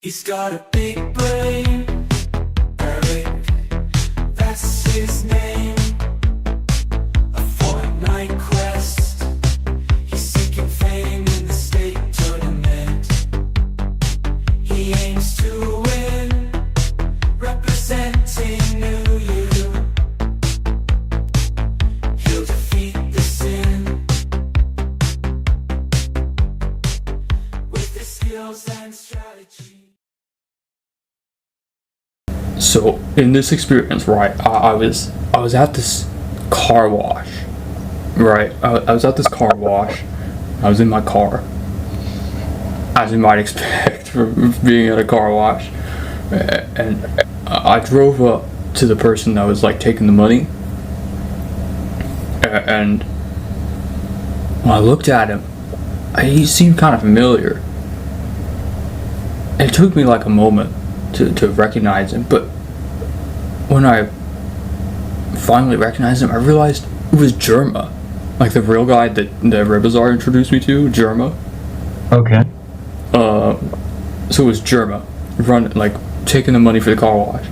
He's got a big brain, Eric, that's his name. A Fortnite quest, he's seeking fame in the state tournament. He aims to win, representing New You. He'll defeat the sin with his skills and strategy. So in this experience, right, I was at this car wash, right? I was at this car wash. I was in my car, as you might expect from being at a car wash, and I drove up to the person that was like taking the money, and when I looked at him, he seemed kind of familiar. It took me like a moment to recognize him, but when I finally recognized him, I realized it was Germa, like the real guy that Rebazar introduced me to, Germa. Okay. So it was Germa, taking the money for the car wash.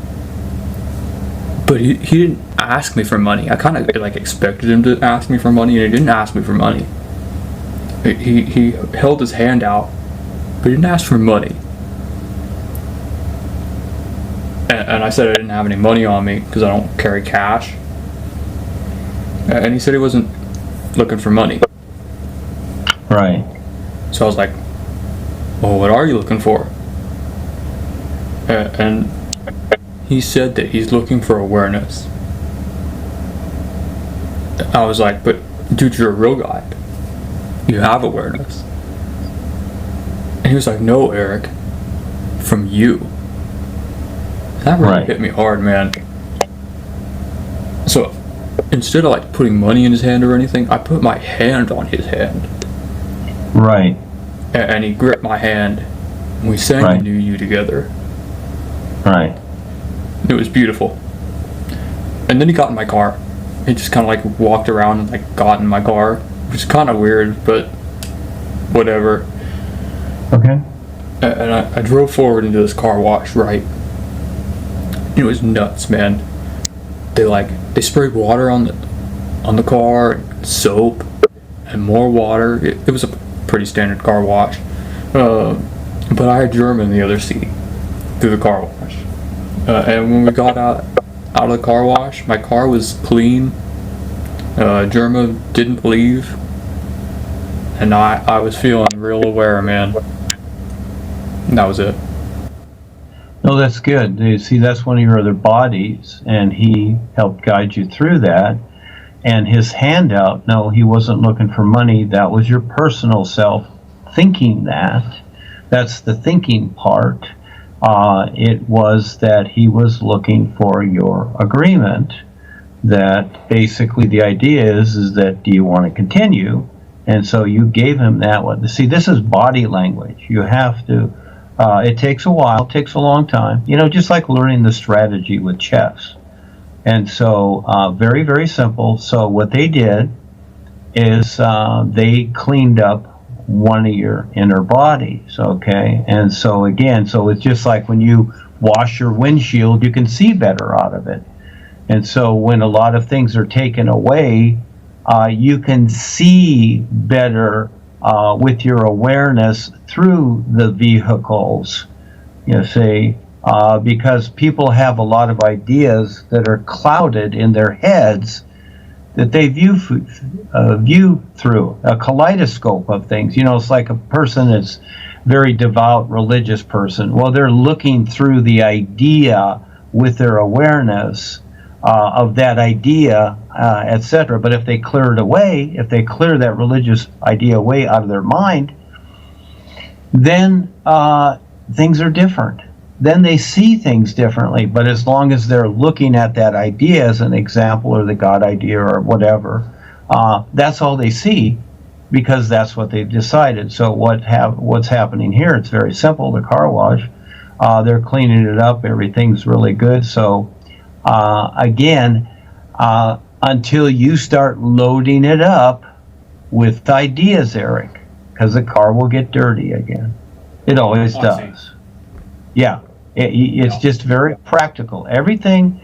But he didn't ask me for money. I kind of like expected him to ask me for money, and he didn't ask me for money. He held his hand out, but he didn't ask for money. And I said I didn't have any money on me because I don't carry cash. And he said he wasn't looking for money. Right. So I was like, well, what are you looking for? And he said that he's looking for awareness. I was like, but dude, you're a real guy. You have awareness. And he was like, no, Eric, from you. That really hit me hard, man. So instead of like putting money in his hand or anything, I put my hand on his hand. Right. And he gripped my hand, and we sang New You together. Right. It was beautiful. And then he got in my car. He just kind of like walked around and like got in my car, which is kind of weird, but whatever. Okay. And I drove forward into this car wash, right? It was nuts, man. They sprayed water on the car, and soap, and more water. It was a pretty standard car wash. But I had Germa in the other seat through the car wash. And when we got out of the car wash, my car was clean. Germa didn't leave, and I was feeling real aware, man. And that was it. No, that's good. You see, that's one of your other bodies, and he helped guide you through that. And his handout, no, he wasn't looking for money. That was your personal self thinking that. That's the thinking part. It was that he was looking for your agreement. That basically the idea is that, do you want to continue? And so you gave him that one. See, this is body language. You have to. It takes a while, takes a long time, just like learning the strategy with chess. And so very, very simple. So what they did is they cleaned up one of your inner bodies, okay? And so again, so it's just like when you wash your windshield, you can see better out of it. And so when a lot of things are taken away, you can see better with your awareness through the vehicles, because people have a lot of ideas that are clouded in their heads that they view through a kaleidoscope of things. It's like a person that's very devout religious person. Well, they're looking through the idea with their awareness of that idea, etc. But if they clear it away, if they clear that religious idea away out of their mind, then things are different. Then they see things differently. But as long as they're looking at that idea as an example, or the God idea, or whatever, that's all they see, because that's what they've decided. So what's happening here? It's very simple. The car wash, they're cleaning it up. Everything's really good. So again, until you start loading it up with ideas, Eric, because the car will get dirty again. It always does. Yeah, it's just very practical. Everything,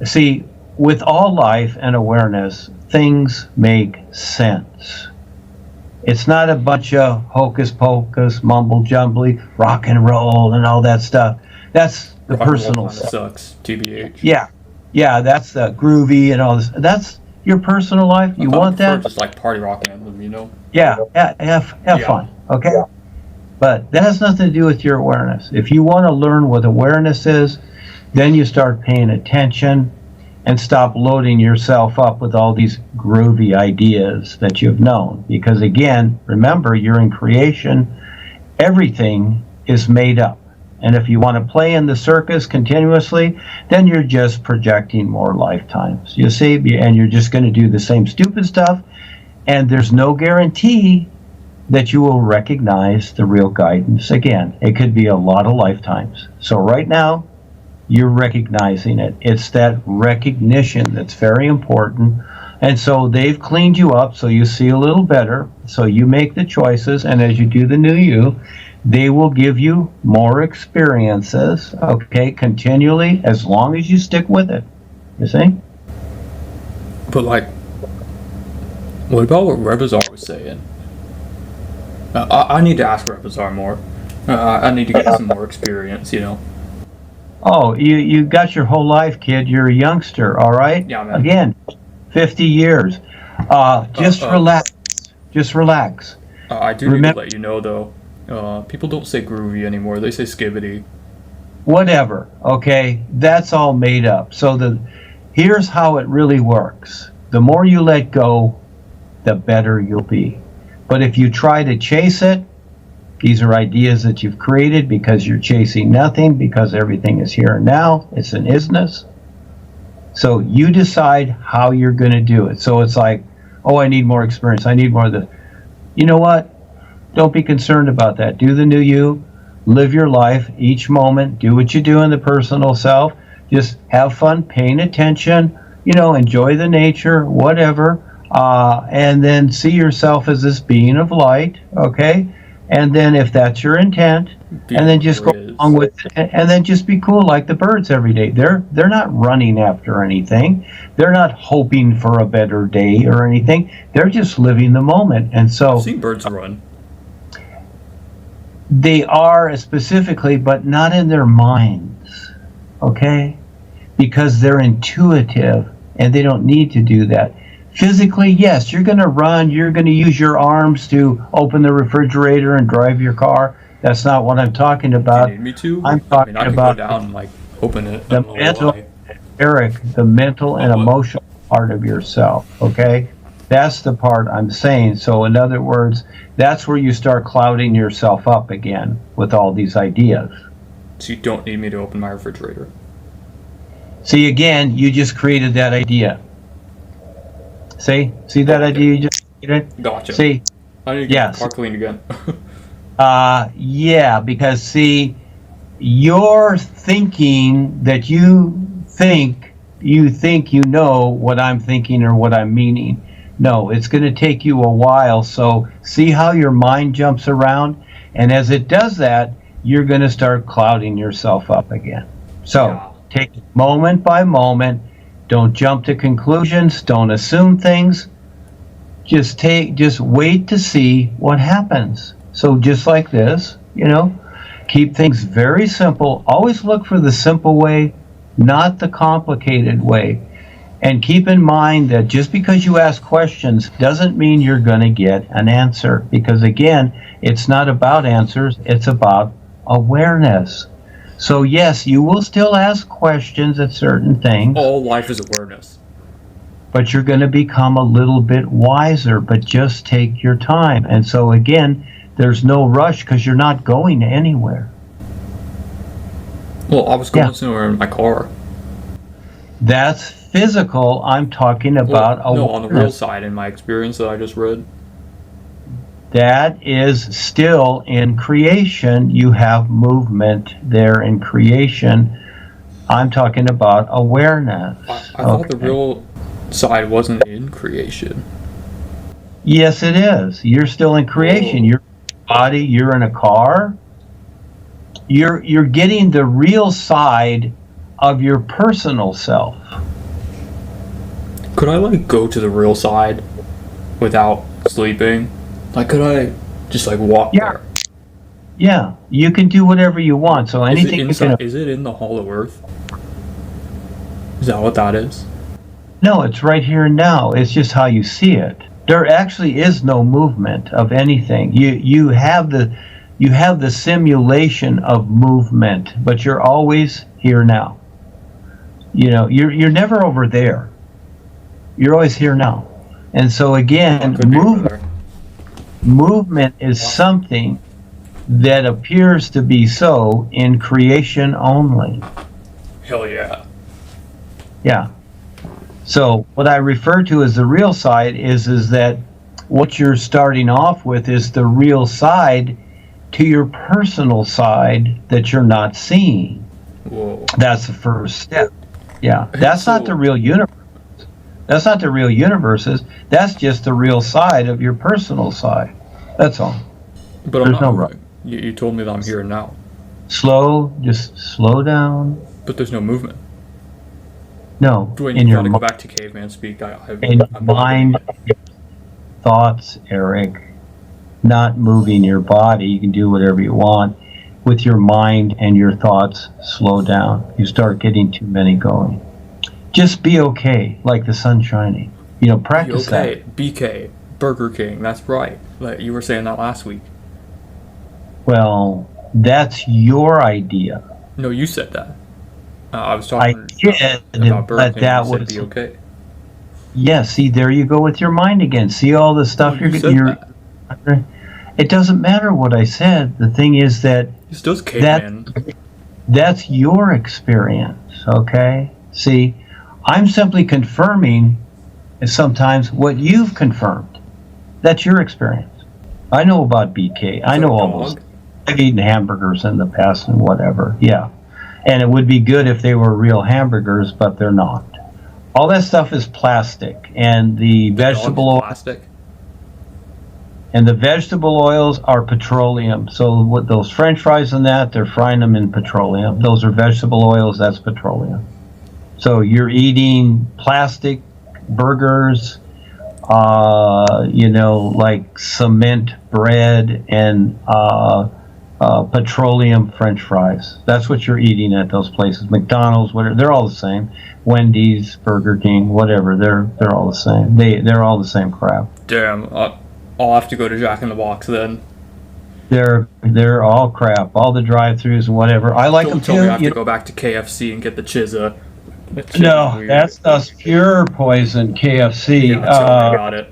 see, with all life and awareness, things make sense. It's not a bunch of hocus pocus, mumble jumbly, rock and roll, and all that stuff. That's the Rock and roll personal kinda stuff. sucks, TBH. Yeah, that's the groovy and all this. That's your personal life. You want that? Just like party rock anthem, you know? Yeah, have Yeah. fun, okay? But that has nothing to do with your awareness. If you want to learn what awareness is, then you start paying attention and stop loading yourself up with all these groovy ideas that you've known. Because again, remember, you're in creation. Everything is made up. And if you want to play in the circus continuously, then you're just projecting more lifetimes. You see, and you're just going to do the same stupid stuff. And there's no guarantee that you will recognize the real guidance again. It could be a lot of lifetimes. So right now, you're recognizing it. It's that recognition that's very important. And so they've cleaned you up so you see a little better. So you make the choices, and as you do the new you, they will give you more experiences, okay, continually, as long as you stick with it. You see? But like, what about what Rebazar was saying? I need to ask Rebazar more. I need to get some more experience, you know? Oh, you got your whole life, kid. You're a youngster, all right? Yeah, man. Again, 50 years. Just relax. Just relax. I do need to let you know, though, people don't say groovy anymore. They say skibbity. Whatever, okay? That's all made up. So here's how it really works. The more you let go, the better you'll be. But if you try to chase it, these are ideas that you've created because you're chasing nothing, because everything is here and now. It's an isness. So you decide how you're going to do it. So it's like, oh, I need more experience. I need more of this. You know what? Don't be concerned about that. Do the new you. Live your life each moment. Do what you do in the personal self. Just have fun, paying attention, enjoy the nature, whatever. And then see yourself as this being of light, okay? And then if that's your intent, and then just go along with it, and then just be cool like the birds every day. They're not running after anything. They're not hoping for a better day or anything. They're just living the moment. And so I've seen birds run. They are specifically, but not in their minds, okay? Because they're intuitive and they don't need to do that. Physically, yes, you're going to run, you're going to use your arms to open the refrigerator and drive your car. That's not what I'm talking about. You need me to? I'm talking I can about go down and open it. the mental, Eric, the mental and emotional part of yourself, okay? That's the part I'm saying. So in other words, that's where you start clouding yourself up again with all these ideas. So you don't need me to open my refrigerator. See, again, you just created that idea. See that idea you just created? Gotcha. See? I need to get the car cleaned again. Yeah, because see, you're thinking that you think you know what I'm thinking or what I'm meaning. No, it's going to take you a while. So see how your mind jumps around? And as it does that, you're going to start clouding yourself up again. So take it moment by moment. Don't jump to conclusions. Don't assume things. Just wait to see what happens. So just like this, keep things very simple. Always look for the simple way, not the complicated way. And keep in mind that just because you ask questions doesn't mean you're going to get an answer. Because again, it's not about answers, it's about awareness. So yes, you will still ask questions at certain things. All life is awareness. But you're going to become a little bit wiser, but just take your time. And so again, there's no rush because you're not going anywhere. Well, I was going somewhere in my car. That's physical. I'm talking about awareness. No, on the real side, in my experience that I just read. That is still in creation. You have movement there in creation. I'm talking about awareness. I thought the real side wasn't in creation. Yes, it is. You're still in creation. Whoa. You're in a body. You're in a car. you're getting the real side of your personal self. Could I like go to the real side without sleeping? Like, could I just like walk there? Yeah, you can do whatever you want. So Is it anything you inside? can. Is it in the Hollow Earth? Is that what that is? No, it's right here and now. It's just how you see it. There actually is no movement of anything. You have the simulation of movement, but you're always here now. You know, you're never over there. You're always here now. And so again, Could be over there. movement is something that appears to be so in creation only. Hell yeah. Yeah. So what I refer to as the real side is that what you're starting off with is the real side to your personal side that you're not seeing. Whoa. That's the first step. Yeah. That's not the real universe. That's not the real universes. That's just the real side of your personal side. That's all. But I'm There's not no moving. You told me that I'm here now. Just slow down. But there's no movement. No, Dwayne, in you your gotta go back to caveman speak. in your mind, thoughts, Eric, not moving your body. You can do whatever you want with your mind and your thoughts. Slow down. You start getting too many going. Just be okay, like the sun shining. You know, practice okay, that. BK, Burger King. That's right. Like you were saying that last week. Well, that's your idea. No, you said that. I was I talking did, about Burger but King. that You said was be okay. Yeah. See, there you go with your mind again. See all the stuff No, you said that. It doesn't matter what I said. The thing is that It's just caveman. that's your experience, okay? See, I'm simply confirming sometimes what you've confirmed. That's your experience. I know about BK. I know all those. I've eaten hamburgers in the past and whatever. Yeah. And it would be good if they were real hamburgers, but they're not. All that stuff is plastic, and the vegetable oil, plastic. and the vegetable oils are petroleum. So with those French fries and that, they're frying them in petroleum. Those are vegetable oils. That's petroleum. So you're eating plastic burgers, like cement bread and petroleum French fries. That's what you're eating at those places. McDonald's, whatever, they're all the same. Wendy's, Burger King, whatever, they're all the same. They're all the same crap. Damn, I'll have to go to Jack in the Box then. They're all crap. All the drive-throughs and whatever. I like them Don't tell too. me I have to go back to KFC and get the chizza. No, that's pure poison. KFC. Yeah, tell me about it.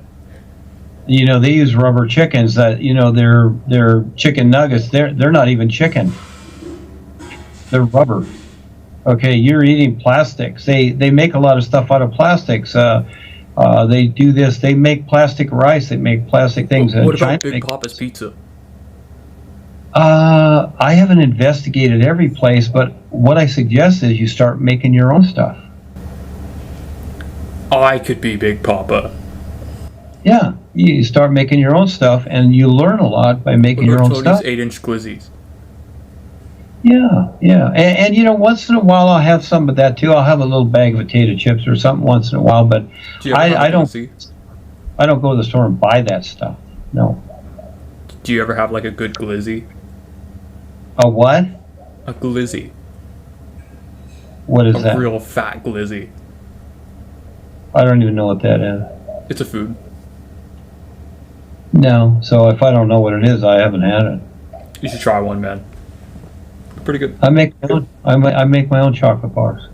They use rubber chickens. That they're chicken nuggets. They're not even chicken. They're rubber. Okay, you're eating plastics. They make a lot of stuff out of plastics. They do this. They make plastic rice. They make plastic things. What about Big Papa's Pizza? I haven't investigated every place, but what I suggest is you start making your own stuff. I could be Big Papa. Yeah, you start making your own stuff, and you learn a lot by making your own stuff. 8-inch glizzies. Yeah, and once in a while I'll have some of that too. I'll have a little bag of potato chips or something once in a while, but Do you ever have I a don't. glizzy? I don't go to the store and buy that stuff. No. Do you ever have like a good glizzy? A what? A glizzy. What is that? A real fat glizzy. I don't even know what that is. It's a food. No. So if I don't know what it is, I haven't had it. You should try one, man. Pretty good. I make my own. I make my own chocolate bars.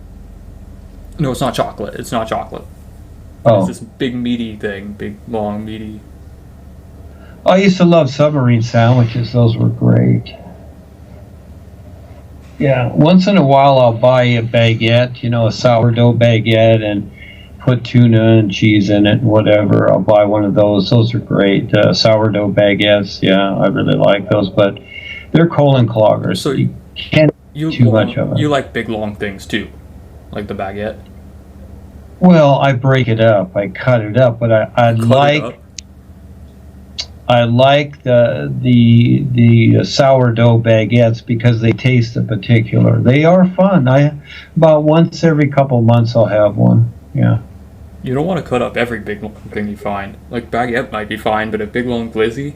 No, it's not chocolate. It's not chocolate. Oh. It's this big meaty thing. Big, long, meaty. I used to love submarine sandwiches. Those were great. Yeah, once in a while I'll buy a baguette, a sourdough baguette, and put tuna and cheese in it and whatever. I'll buy one of those. Those are great. Sourdough baguettes, yeah, I really like those, but they're colon cloggers. So you can't eat too much of them. You like big, long things too, like the baguette? Well, I break it up. I cut it up, but I'd I like the sourdough baguettes because they taste in particular. They are fun. About once every couple months I'll have one. Yeah. You don't want to cut up every big long thing you find. Like baguette might be fine, but a big long glizzy?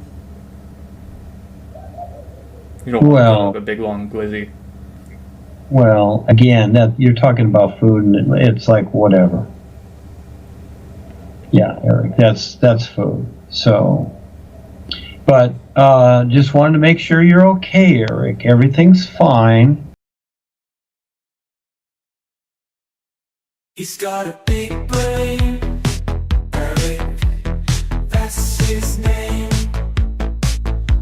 You don't want to cut up a big long glizzy. Well, again, that you're talking about food, and it's like whatever. Yeah, Eric, that's food. So, but just wanted to make sure you're okay, Eric. Everything's fine. He's got a big brain, Eric, that's his name.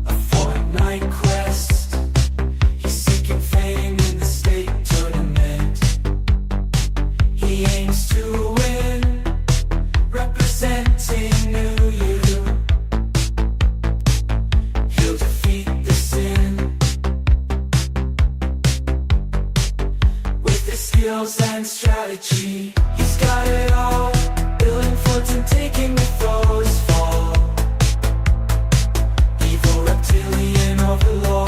A Fortnite quest, he's seeking fame in the state tournament. He aims to win, representing New You. He'll defeat the sin with his skills and strategy. He's got it all, building forts and taking the foes fall. Evil reptilian overlord.